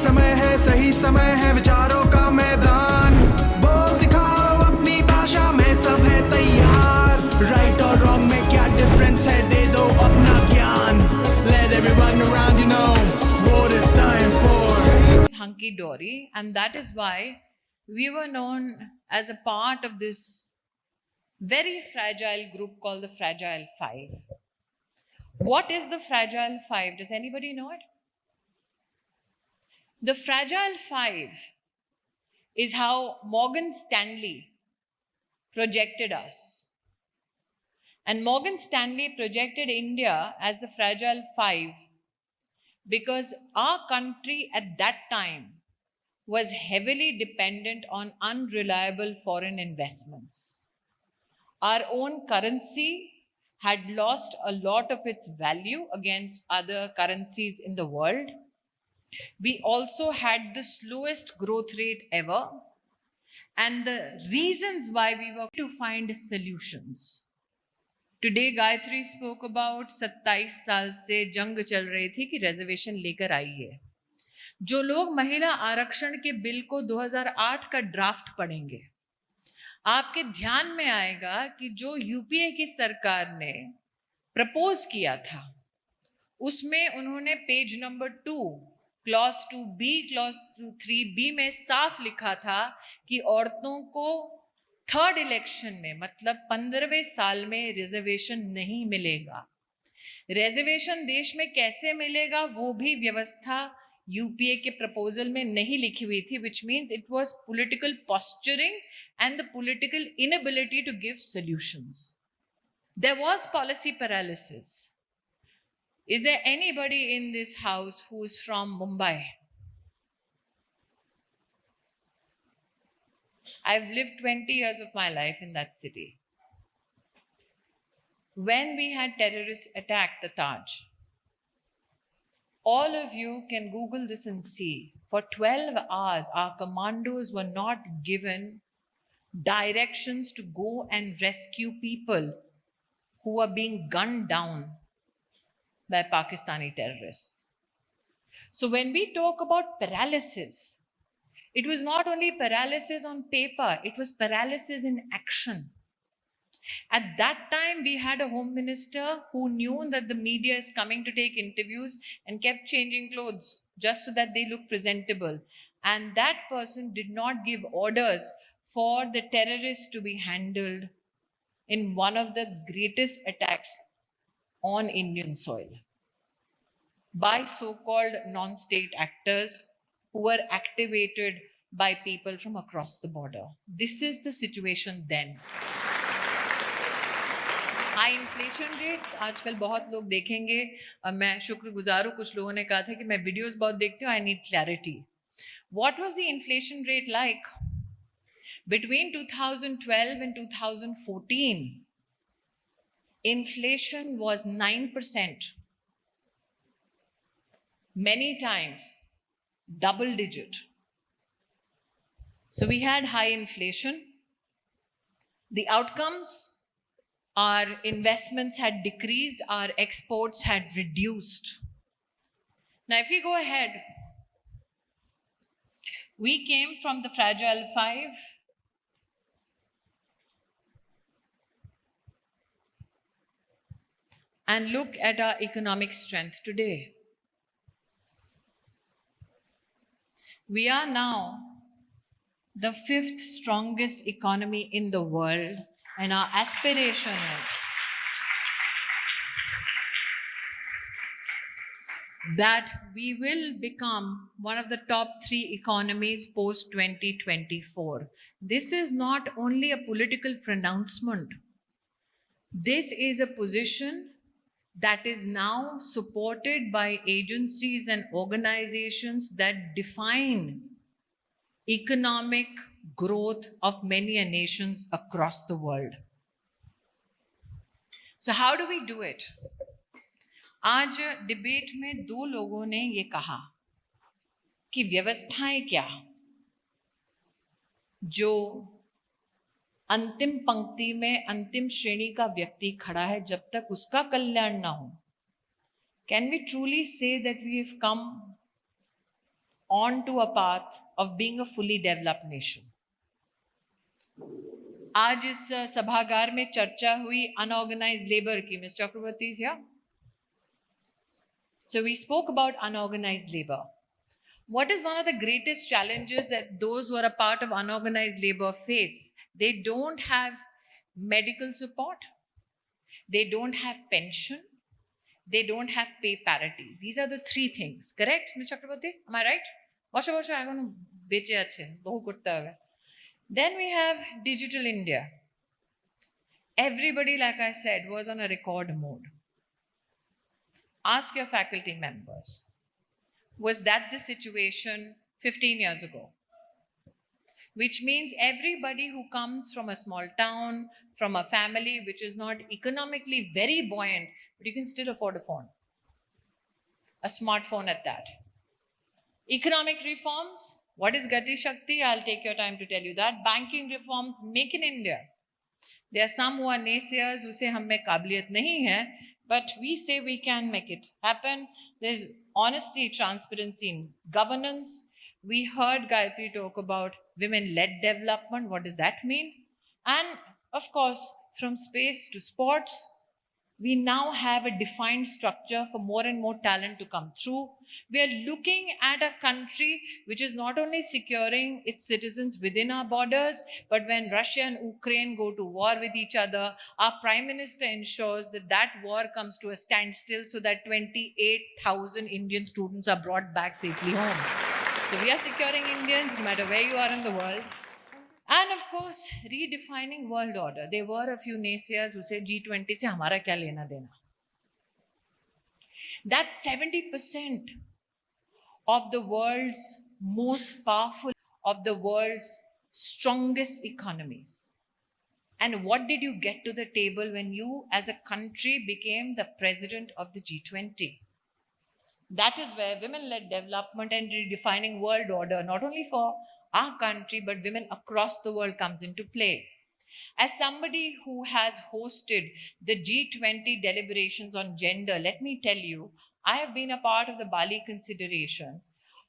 समय है, सही समय है, विचारों का मैदान। बोल दिखाओ अपनी भाषा में, सब है तैयार। राइट और रॉन्ग में क्या डिफरेंस है, दे दो अपना ज्ञान। Let everyone around you know what it's time for. Hunky dory, and that is why we were known as a part of this very fragile group called the Fragile Five. What is the Fragile Five? Does anybody know it? The Fragile Five is how Morgan Stanley projected us. And Morgan Stanley projected India as the Fragile Five because our country at that time was heavily dependent on unreliable foreign investments. Our own currency had lost a lot of its value against other currencies in the world. We also had the slowest growth rate ever. And the reasons why we were to find solutions. Today Gayatri spoke about 27 साल से जंग चल रही थी कि reservation लेकर आई है। जो लोग महिला आरक्षण के बिल को 2008 का ड्राफ्ट पढ़ेंगे, आपके ध्यान में आएगा कि जो यूपीए की सरकार ने प्रपोज किया था, उसमें उन्होंने page number 2 clause 2B clause 3B में साफ लिखा था कि औरतों को थर्ड इलेक्शन में, मतलब 15वें साल में रिजर्वेशन नहीं मिलेगा। रिजर्वेशन देश में कैसे मिलेगा वो भी व्यवस्था यूपीए के प्रपोजल में नहीं लिखी हुई थी, which means it was political posturing and the political inability to give solutions. There was policy paralysis. Is there anybody in this house who is from Mumbai? I've lived 20 years of my life in that city. When we had terrorists attack the Taj, all of you can Google this and see, for 12 hours, our commandos were not given directions to go and rescue people who were being gunned down by Pakistani terrorists. So when we talk about paralysis, it was not only paralysis on paper, it was paralysis in action. At that time, we had a home minister who knew that the media is coming to take interviews and kept changing clothes just so that they look presentable. And that person did not give orders for the terrorists to be handled in one of the greatest attacks on Indian soil by so-called non-state actors who were activated by people from across the border. This is the situation then. High inflation rates आजकल बहुत लोग देखेंगे। मैं शुक्रगुजार हूँ, कुछ लोगों ने कहा था कि मैं वीडियोस बहुत देखती हूँ, I need clarity. What was the inflation rate like? Between 2012 and 2014, inflation was 9%. Many times double digit. So we had high inflation. The outcomes, our investments had decreased, our exports had reduced. Now if we go ahead, we came from the Fragile Five. And look at our economic strength today. We are now the 5th strongest economy in the world, and our aspiration is that we will become one of the top 3 economies post 2024. This is not only a political pronouncement. This is a position that is now supported by agencies and organizations that define economic growth of many nations across the world. So how do we do it? आज debate में 2 लोगों ने ये कहा कि व्यवस्थाएं क्या जो अंतिम पंक्ति में अंतिम श्रेणी का व्यक्ति खड़ा है जब तक उसका कल्याण ना हो. Can we truly say that we have come onto a path of being a fully developed nation. आज इस सभागार में चर्चा हुई unorganized labor की. Ms. Chakraborty is here. So we spoke about unorganized labor. What is one of the greatest challenges that those who are a part of unorganized labor face? They don't have medical support. They don't have pension. They don't have pay parity. These are the three things. Correct, Ms. Chakraborty? Am I right? Then we have digital India. Everybody, like I said, was on a record mode. Ask your faculty members. Was that the situation 15 years ago? Which means everybody who comes from a small town, from a family which is not economically very buoyant, but you can still afford a phone. A smartphone at that. Economic reforms. What is Gati Shakti? I'll take your time to tell you that. Banking reforms, make in India. There are some who are naysayers who say hum mein kabiliyat nahi hai, but we say we can make it happen. There's honesty, transparency in governance. We heard Gayatri talk about women-led development. What does that mean? And of course, from space to sports, we now have a defined structure for more and more talent to come through. We are looking at a country which is not only securing its citizens within our borders, but when Russia and Ukraine go to war with each other, our Prime Minister ensures that that war comes to a standstill so that 28,000 Indian students are brought back safely home. So we are securing Indians no matter where you are in the world. And of course, redefining world order. There were a few naysayers who said G20 se hamara kya lena dena. That's 70% of the world's most powerful, of the world's strongest economies. And what did you get to the table when you as a country became the president of the G20? That is where women-led development and redefining world order, not only for our country, but women across the world comes into play. As somebody who has hosted the G20 deliberations on gender, let me tell you, I have been a part of the Bali consideration.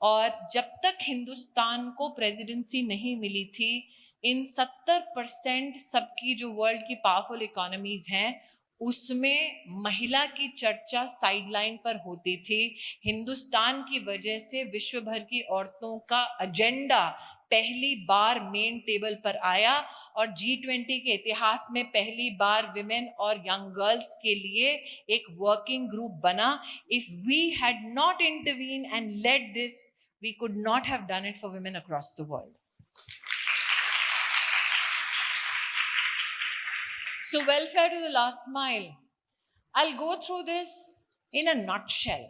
और जब तक हिंदुस्तान को presidency नहीं मिली थी, इन 70% सबकी जो world की powerful economies हैं, उसमें महिला की चर्चा साइडलाइन पर होती थी. हिंदुस्तान की वजह से विश्व भर की औरतों का एजेंडा पहली बार मेन टेबल पर आया और G20 के इतिहास में पहली बार विमेन और यंग गर्ल्स के लिए एक वर्किंग ग्रुप बना. If we had not intervene and led this, we could not have done it for women across the world. So welfare to the last mile. I'll go through this in a nutshell.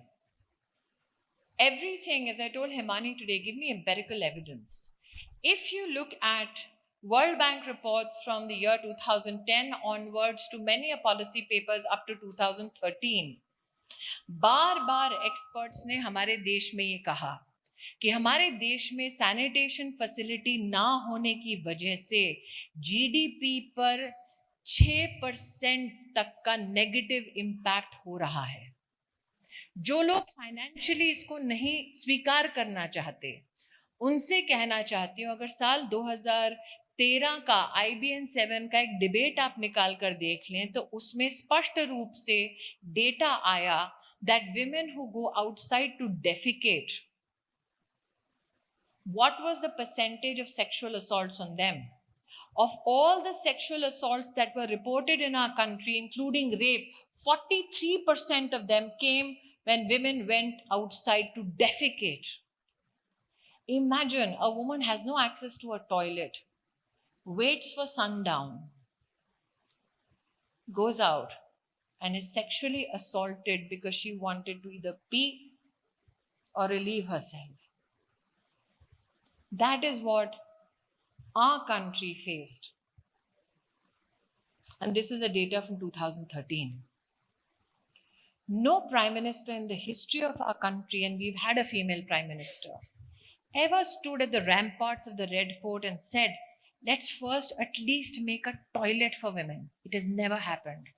Everything, as I told Himani today, give me empirical evidence. If you look at World Bank reports from the year 2010 onwards to many policy papers up to 2013, bar experts ने हमारे देश में ये कहा कि हमारे देश में सैनिटेशन फैसिलिटी ना होने की वजह से GDP पर 6% तक का नेगेटिव इम्पैक्ट हो रहा है. जो लोग फाइनेंशियली इसको नहीं स्वीकार करना चाहते, उनसे कहना चाहती हूँ, अगर साल 2013 का IBN 7 का एक डिबेट आप निकाल कर देख लें तो उसमें स्पष्ट रूप से डेटा आया that women who go outside to defecate, what was the percentage of sexual assaults on them? Of all the sexual assaults that were reported in our country, including rape, 43% of them came when women went outside to defecate. Imagine a woman has no access to a toilet, waits for sundown, goes out and is sexually assaulted because she wanted to either pee or relieve herself. That is what our country faced. And this is the data from 2013. No prime minister in the history of our country, and we've had a female prime minister, ever stood at the ramparts of the Red Fort and said, let's first at least make a toilet for women. It has never happened.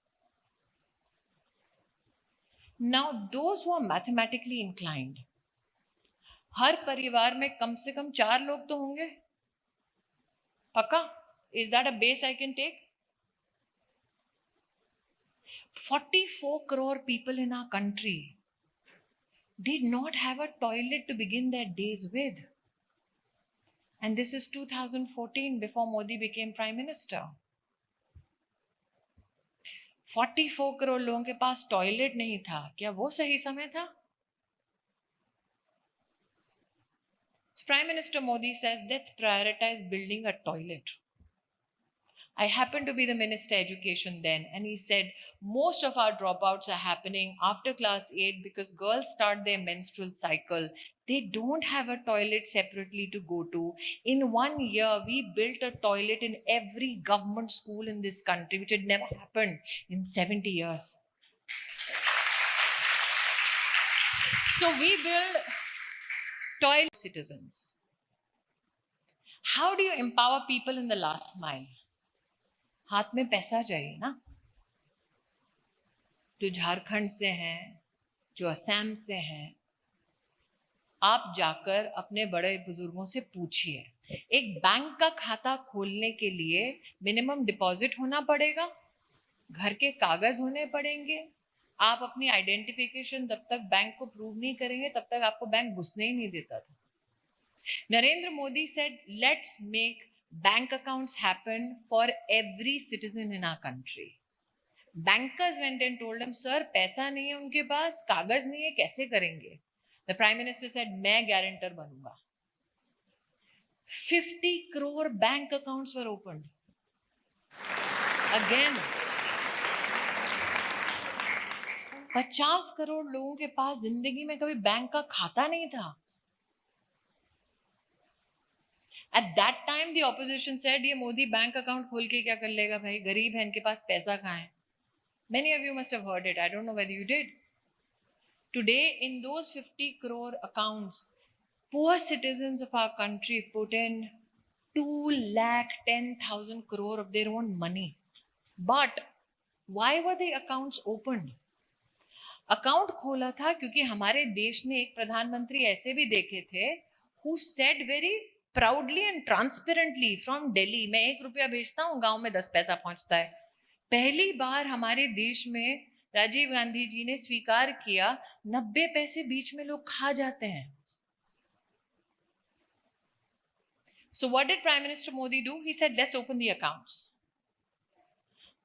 Now, those who are mathematically inclined, हर परिवार में कम से कम 4 लोग तो होंगे, पक्का? Is that a base I can take? 44 crore people in our country did not have a toilet to begin their days with. And this is 2014, before Modi became Prime Minister. 44 crore लोगों के पास toilet नहीं था, क्या वो सही समय था? Prime Minister Modi says, let's prioritize building a toilet. I happened to be the Minister Education then, and he said, most of our dropouts are happening after class 8 because girls start their menstrual cycle. They don't have a toilet separately to go to. In 1 year, we built a toilet in every government school in this country, which had never happened in 70 years. So we build toilet citizens. How do you empower people in the last mile? हाथ में पैसा चाहिए ना. जो झारखंड से हैं, जो असम से हैं, आप जाकर अपने बड़े बुजुर्गों से पूछिए. एक बैंक का खाता खोलने के लिए मिनिमम डिपॉजिट होना पड़ेगा, घर के कागज होने पड़ेंगे. आप अपनी आइडेंटिफिकेशन तब तक बैंक को प्रूव नहीं करेंगे, तब तक आपको बैंक घुसने ही नहीं देता था. Narendra Modi said, let's make bank accounts happen for every citizen in our country. Bankers went and told him, sir, पैसा नहीं है उनके पास, कागज नहीं है, कैसे करेंगे? The Prime Minister said, मैं guarantor बनूंगा. 50 crore bank accounts were opened. Again, 50 crore लोगों के पास जिंदगी में कभी बैंक का खाता नहीं था. At that time, the opposition said, ये मोदी बैंक अकाउंट खोल के क्या कर लेगा भाई, गरीब है, इनके पास पैसा कहाँ है? Many of you must have heard it. I don't know whether you did. Today, in those 50 crore accounts, poor citizens of our country put in 2,10,000 crore of their own money. But why were the accounts opened? Account खोला था क्योंकि हमारे देश ने एक प्रधानमंत्री ऐसे भी देखे थे who said very proudly and transparently from Delhi, मैं 1 रुपया भेजता हूँ, गांव में 10 पैसा पहुंचता है. पहली बार हमारे देश में राजीव गांधी जी ने स्वीकार किया 90 पैसे बीच में लोग खा जाते हैं. So what did Prime Minister Modi do? He said, let's open the accounts.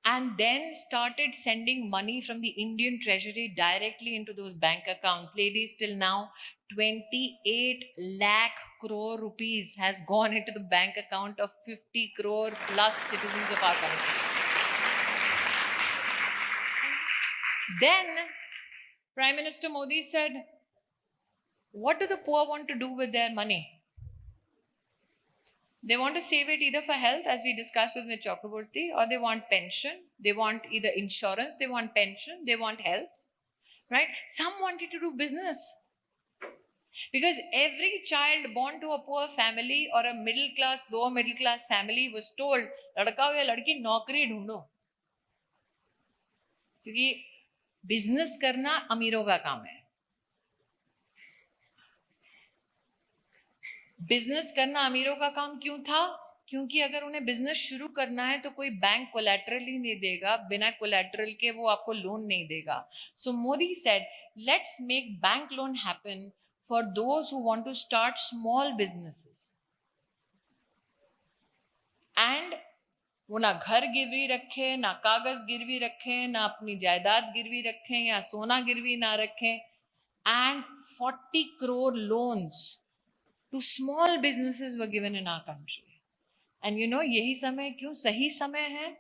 And then started sending money from the Indian treasury directly into those bank accounts. Ladies, till now, 28 lakh crore rupees has gone into the bank account of 50 crore plus citizens of our country. Then Prime Minister Modi said, what do the poor want to do with their money? They want to save it either for health, as we discussed with Ms. Chakraborty, or they want pension. They want either insurance, they want pension, they want health, right? Some wanted to do business. Because every child born to a poor family or a middle class, lower middle class family was told, लड़का हो या लड़की नौकरी ढूंढो. क्योंकि business करना अमीरों का काम है. बिजनेस करना अमीरों का काम क्यों था? क्योंकि अगर उन्हें बिजनेस शुरू करना है तो कोई बैंक कोलैटरल ही नहीं देगा, बिना कोलैटरल के वो आपको लोन नहीं देगा. So Modi said, let's make bank loan happen for those who want to start small businesses. And वो ना घर गिरवी रखे, ना कागज गिरवी रखे, ना अपनी जायदाद गिरवी रखें या सोना गिरवी ना रखें. And 40 crore loans to small businesses were given in our country. And you know, यही समय क्यों सही समय है?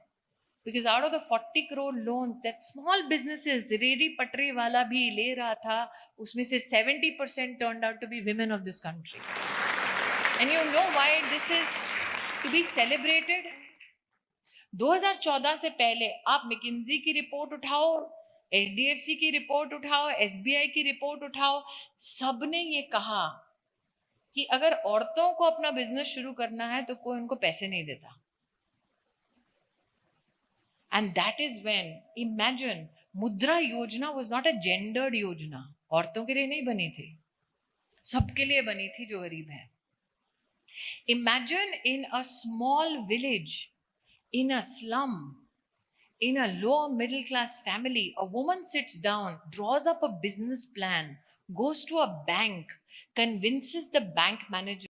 Because out of the 40 crore loans that small businesses, ready पटरी वाला भी ले रहा था, उसमें से 70% turned out to be women of this country. And you know why this is to be celebrated? 2014 से पहले आप McKinsey की रिपोर्ट उठाओ, HDFC की रिपोर्ट उठाओ, SBI की रिपोर्ट उठाओ, सबने ये कहा कि अगर औरतों को अपना बिजनेस शुरू करना है तो कोई उनको पैसे नहीं देता. And that is when, imagine, मुद्रा योजना was not a gendered योजना, औरतों के लिए नहीं बनी थी. सबके लिए बनी थी जो गरीब है. Imagine in a small village, in a slum, in a lower middle class family, a woman sits down, draws up a business plan, goes to a bank, convinces the bank manager